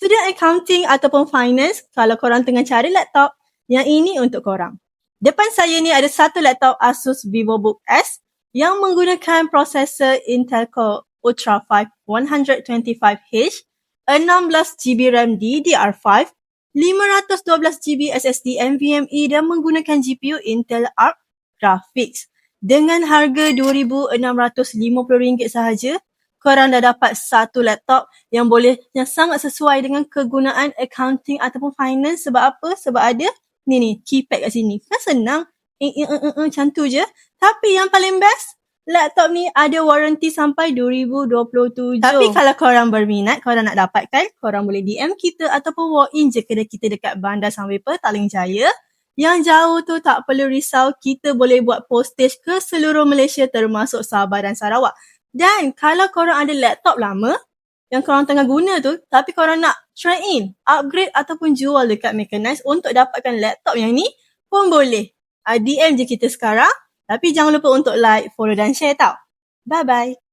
student accounting ataupun finance, kalau korang tengah cari laptop, yang ini untuk korang. Depan saya ni ada satu laptop Asus VivoBook S yang menggunakan prosesor Intel Core Ultra 5 125H, 16GB RAM DDR5, 512GB SSD NVMe dan menggunakan GPU Intel Arc Graphics. Dengan harga RM2,650 sahaja, korang dah dapat satu laptop yang sangat sesuai dengan kegunaan accounting ataupun finance. Sebab apa? Sebab ada ni keypad kat sini. Kan senang. Macam tu je. Tapi yang paling best, laptop ni ada warranty sampai 2027. Tapi kalau korang berminat, korang nak dapatkan, korang boleh DM kita ataupun walk in je kedai kita dekat Bandar Sunway Petaling Jaya. Yang jauh tu tak perlu risau, kita boleh buat postage ke seluruh Malaysia termasuk Sabah dan Sarawak. Dan kalau korang ada laptop lama yang korang tengah guna tu, tapi korang nak trade in, upgrade ataupun jual dekat Mechanized untuk dapatkan laptop yang ni pun boleh. DM je kita sekarang. Tapi jangan lupa untuk like, follow dan share tau. Bye-bye.